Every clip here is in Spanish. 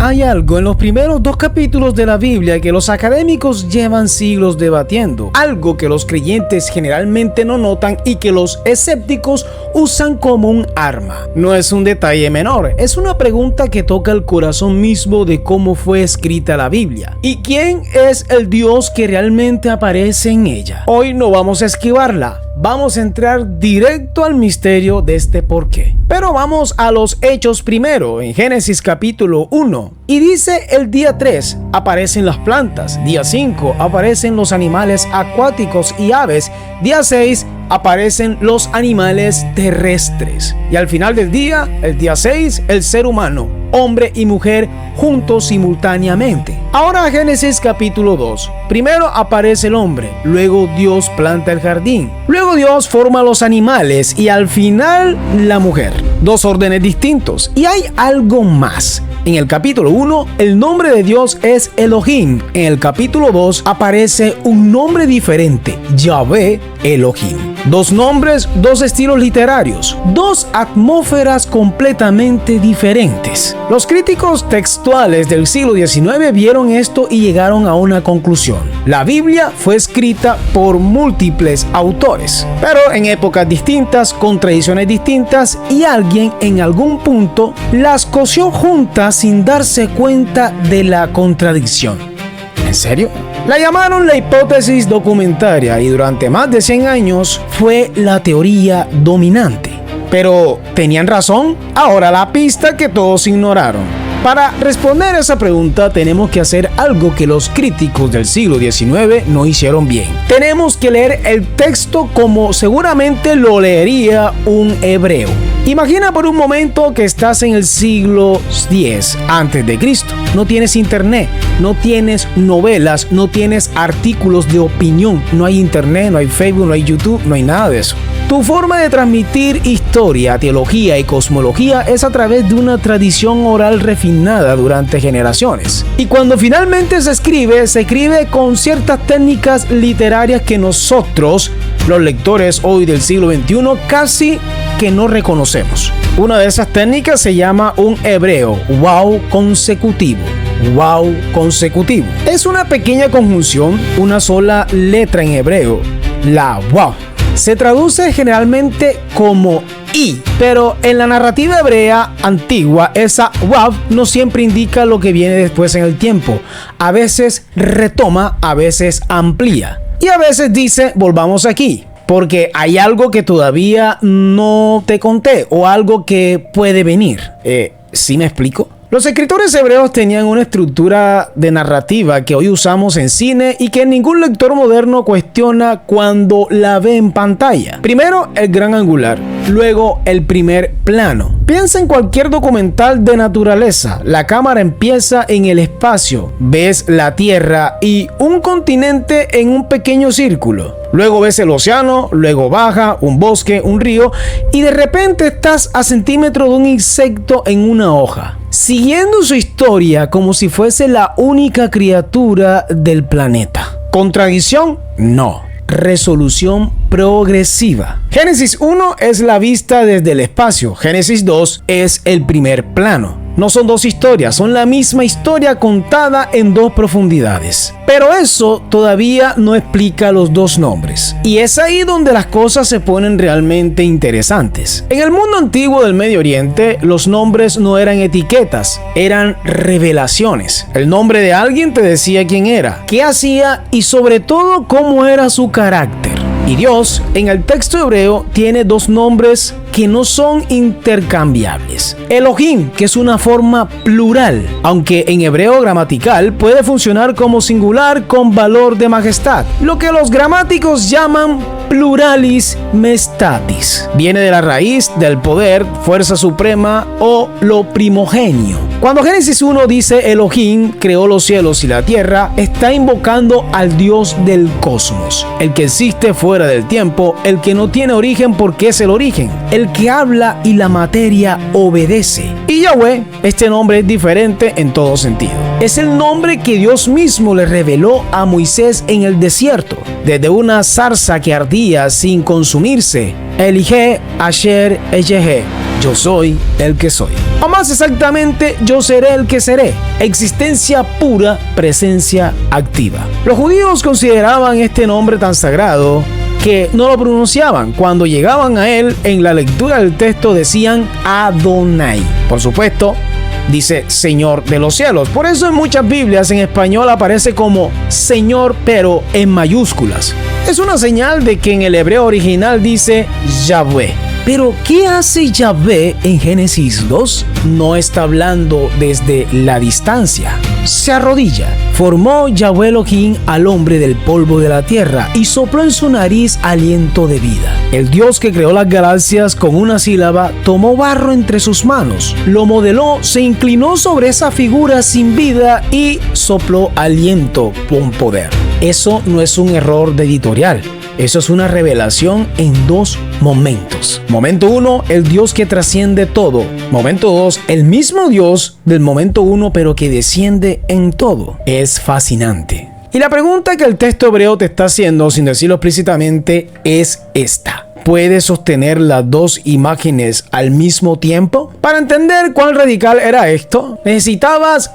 Hay algo en los primeros 2 capítulos de la Biblia que los académicos llevan siglos debatiendo, algo que los creyentes generalmente no notan y que los escépticos usan como un arma. No es un detalle menor, es una pregunta que toca el corazón mismo de cómo fue escrita la Biblia y quién es el Dios que realmente aparece en ella. Hoy no vamos a esquivarla. Vamos a entrar directo al misterio de este porqué. Pero vamos a los hechos primero, en Génesis capítulo 1. Y dice el día 3 aparecen las plantas, día 5 aparecen los animales acuáticos y aves, día 6 aparecen los animales terrestres. Y al final del día, el día 6, el ser humano, hombre y mujer juntos simultáneamente. Ahora Génesis capítulo 2. Primero aparece el hombre, luego Dios planta el jardín, luego Dios forma los animales y al final la mujer. 2 órdenes distintos. Y hay algo más. En el capítulo 1, el nombre de Dios es Elohim. En el capítulo 2 aparece un nombre diferente, Yahvé Elohim. 2 nombres, 2 estilos literarios, 2 atmósferas completamente diferentes. Los críticos textuales del siglo XIX vieron esto y llegaron a una conclusión. La Biblia fue escrita por múltiples autores, pero en épocas distintas, con tradiciones distintas, y alguien en algún punto las cosió juntas sin darse cuenta de la contradicción. ¿En serio? La llamaron la hipótesis documentaria y durante más de 100 años fue la teoría dominante. Pero, ¿tenían razón? Ahora la pista que todos ignoraron. Para responder a esa pregunta tenemos que hacer algo que los críticos del siglo XIX no hicieron bien. Tenemos que leer el texto como seguramente lo leería un hebreo. Imagina por un momento que estás en el siglo X a.C. No tienes internet, no tienes novelas, no tienes artículos de opinión, no hay internet, no hay Facebook, no hay YouTube, no hay nada de eso. Tu forma de transmitir historia, teología y cosmología es a través de una tradición oral refinada durante generaciones. Y cuando finalmente se escribe con ciertas técnicas literarias que nosotros, los lectores hoy del siglo XXI, casi que no reconocemos. Una de esas técnicas se llama un hebreo, wow consecutivo. Wow consecutivo. Es una pequeña conjunción, una sola letra en hebreo, la wow. Se traduce generalmente como y, pero en la narrativa hebrea antigua, esa wav no siempre indica lo que viene después en el tiempo. A veces retoma, a veces amplía. Y a veces dice, volvamos aquí, porque hay algo que todavía no te conté o algo que puede venir. ¿Sí me explico? Los escritores hebreos tenían una estructura de narrativa que hoy usamos en cine y que ningún lector moderno cuestiona cuando la ve en pantalla. Primero, el gran angular, luego el primer plano. Piensa en cualquier documental de naturaleza. La cámara empieza en el espacio, ves la Tierra y un continente en un pequeño círculo. Luego ves el océano, luego baja, un bosque, un río y de repente estás a centímetros de un insecto en una hoja, siguiendo su historia como si fuese la única criatura del planeta. ¿Contradicción? No. Resolución progresiva. Génesis 1 es la vista desde el espacio. Génesis 2 es el primer plano. No son 2 historias, son la misma historia contada en 2 profundidades. Pero eso todavía no explica los 2 nombres. Y es ahí donde las cosas se ponen realmente interesantes. En el mundo antiguo del Medio Oriente, los nombres no eran etiquetas, eran revelaciones. El nombre de alguien te decía quién era, qué hacía y sobre todo cómo era su carácter. Y Dios, en el texto hebreo, tiene 2 nombres que no son intercambiables. Elohim, que es una forma plural, aunque en hebreo gramatical puede funcionar como singular con valor de majestad, lo que los gramáticos llaman pluralis majestatis. Viene de la raíz del poder, fuerza suprema o lo primogenio. Cuando Génesis 1 dice Elohim creó los cielos y la tierra, está invocando al Dios del cosmos, el que existe fuera del tiempo, el que no tiene origen porque es el origen, el que habla y la materia obedece. Y Yahweh, este nombre es diferente en todo sentido. Es el nombre que Dios mismo le reveló a Moisés en el desierto, desde una zarza que ardía sin consumirse, Elige Asher Eyehe, yo soy el que soy. O más exactamente, yo seré el que seré. Existencia pura, presencia activa. Los judíos consideraban este nombre tan sagrado que no lo pronunciaban. Cuando llegaban a él, en la lectura del texto decían Adonai. Por supuesto, dice Señor de los cielos. Por eso en muchas Biblias en español aparece como Señor, pero en mayúsculas. Es una señal de que en el hebreo original dice Yahvé. Pero, ¿qué hace Yahvé en Génesis 2? No está hablando desde la distancia. Se arrodilla. Formó Yahvé Elohim al hombre del polvo de la tierra y sopló en su nariz aliento de vida. El Dios que creó las galaxias con una sílaba tomó barro entre sus manos, lo modeló, se inclinó sobre esa figura sin vida y sopló aliento con poder. Eso no es un error de editorial. Eso es una revelación en dos momentos. Momento 1, el Dios que trasciende todo. Momento 2, el mismo Dios del momento 1, pero que desciende en todo. Es fascinante. Y la pregunta que el texto hebreo te está haciendo, sin decirlo explícitamente, es esta. ¿Puedes sostener las dos imágenes al mismo tiempo? Para entender cuán radical era esto, necesitabas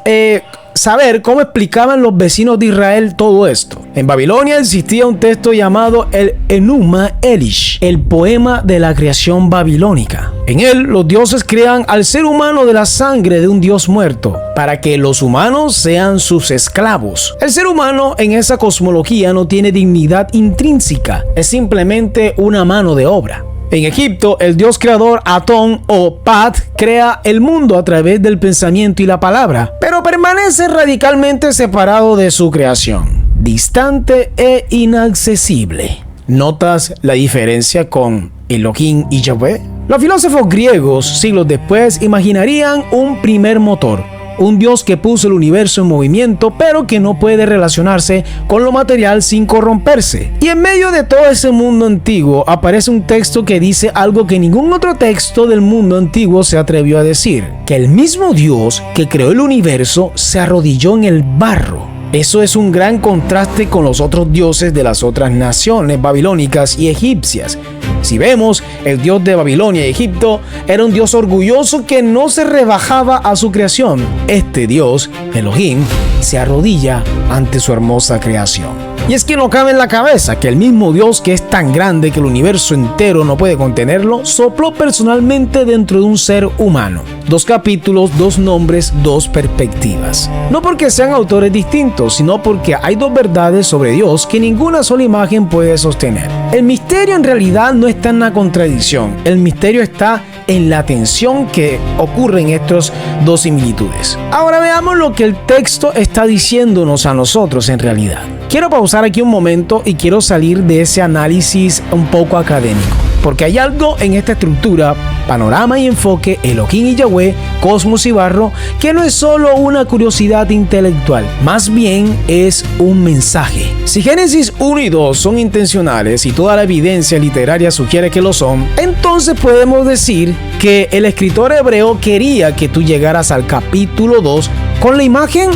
saber cómo explicaban los vecinos de Israel todo esto. En Babilonia existía un texto llamado el Enuma Elish, el poema de la creación babilónica. En él, los dioses crean al ser humano de la sangre de un dios muerto, para que los humanos sean sus esclavos. El ser humano en esa cosmología no tiene dignidad intrínseca, es simplemente una mano de obra. En Egipto, el dios creador Atón o Pat crea el mundo a través del pensamiento y la palabra, pero permanece radicalmente separado de su creación, distante e inaccesible. ¿Notas la diferencia con Elohim y Yahvé? Los filósofos griegos, siglos después, imaginarían un primer motor. Un Dios que puso el universo en movimiento, pero que no puede relacionarse con lo material sin corromperse. Y en medio de todo ese mundo antiguo aparece un texto que dice algo que ningún otro texto del mundo antiguo se atrevió a decir: que el mismo Dios que creó el universo se arrodilló en el barro. Eso es un gran contraste con los otros dioses de las otras naciones babilónicas y egipcias. Si vemos, el dios de Babilonia y Egipto era un dios orgulloso que no se rebajaba a su creación. Este dios, Elohim, se arrodilla ante su hermosa creación. Y es que no cabe en la cabeza que el mismo Dios, que es tan grande que el universo entero no puede contenerlo, sopló personalmente dentro de un ser humano. 2 capítulos, 2 nombres, 2 perspectivas. No porque sean autores distintos, sino porque hay 2 verdades sobre Dios que ninguna sola imagen puede sostener. El misterio en realidad no está en la contradicción. El misterio está en la tensión que ocurre en estas 2 similitudes. Ahora veamos lo que el texto está diciéndonos a nosotros en realidad. Quiero pausar aquí un momento y quiero salir de ese análisis un poco académico, porque hay algo en esta estructura, panorama y enfoque, Elohim y Yahvé, cosmos y barro, que no es solo una curiosidad intelectual, más bien es un mensaje. Si Génesis 1 y 2 son intencionales y toda la evidencia literaria sugiere que lo son, entonces podemos decir que el escritor hebreo quería que tú llegaras al capítulo 2 con la imagen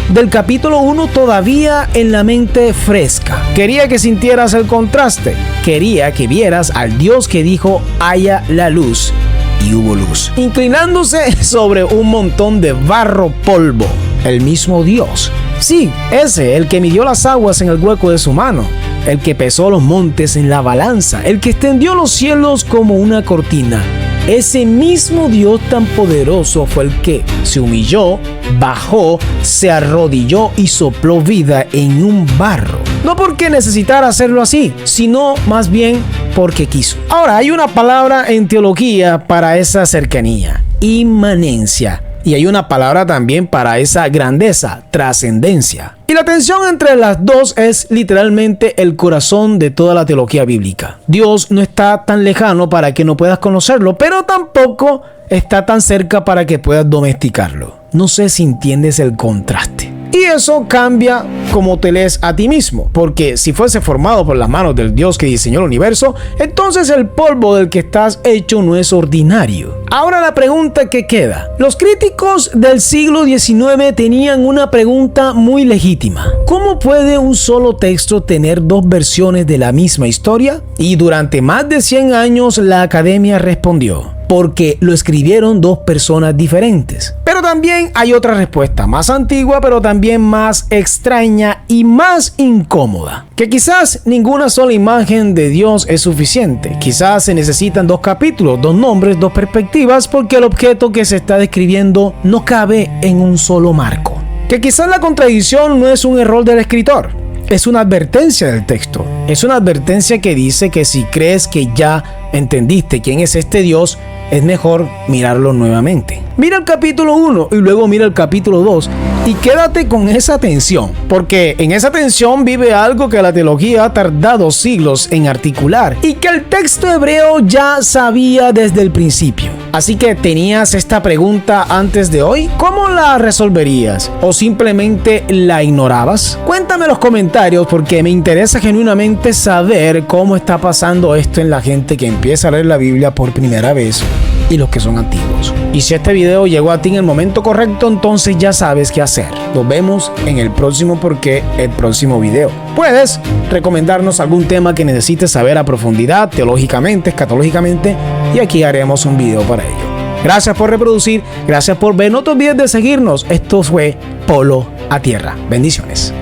del capítulo 1 todavía en la mente fresca. Quería que sintieras el contraste. Quería que vieras al Dios que dijo: haya la luz, y hubo luz, inclinándose sobre un montón de barro polvo. El mismo Dios. Sí, ese, el que midió las aguas en el hueco de su mano, el que pesó los montes en la balanza, el que extendió los cielos como una cortina. Ese mismo Dios tan poderoso fue el que se humilló, bajó, se arrodilló y sopló vida en un barro. No porque necesitara hacerlo así, sino más bien porque quiso. Ahora, hay una palabra en teología para esa cercanía: inmanencia. Y hay una palabra también para esa grandeza: trascendencia. Y la tensión entre las dos es literalmente el corazón de toda la teología bíblica. Dios no está tan lejano para que no puedas conocerlo, pero tampoco está tan cerca para que puedas domesticarlo. No sé si entiendes el contraste. Y eso cambia como te lees a ti mismo, porque si fuese formado por las manos del Dios que diseñó el universo, entonces el polvo del que estás hecho no es ordinario. Ahora la pregunta que queda. Los críticos del siglo XIX tenían una pregunta muy legítima. ¿Cómo puede un solo texto tener 2 versiones de la misma historia? Y durante más de 100 años la academia respondió: porque lo escribieron dos personas diferentes. Pero también hay otra respuesta, más antigua, pero también más extraña y más incómoda. Que quizás ninguna sola imagen de Dios es suficiente. Quizás se necesitan dos capítulos, dos nombres, dos perspectivas, porque el objeto que se está describiendo no cabe en un solo marco. Que quizás la contradicción no es un error del escritor, es una advertencia del texto. Es una advertencia que dice que si crees que ya entendiste quién es este Dios, es mejor mirarlo nuevamente. Mira el capítulo 1 y luego mira el capítulo 2 y quédate con esa tensión, porque en esa tensión vive algo que la teología ha tardado siglos en articular y que el texto hebreo ya sabía desde el principio. Así que tenías esta pregunta antes de hoy, ¿cómo la resolverías? ¿O simplemente la ignorabas? Cuéntame en los comentarios porque me interesa genuinamente saber cómo está pasando esto en la gente que empieza a leer la Biblia por primera vez y los que son antiguos. Y si este video llegó a ti en el momento correcto, entonces ya sabes qué hacer. Nos vemos en el próximo el próximo video. Puedes recomendarnos algún tema que necesites saber a profundidad, teológicamente, escatológicamente, y aquí haremos un video para ello. Gracias por reproducir, gracias por ver, no te olvides de seguirnos. Esto fue Polo a Tierra. Bendiciones.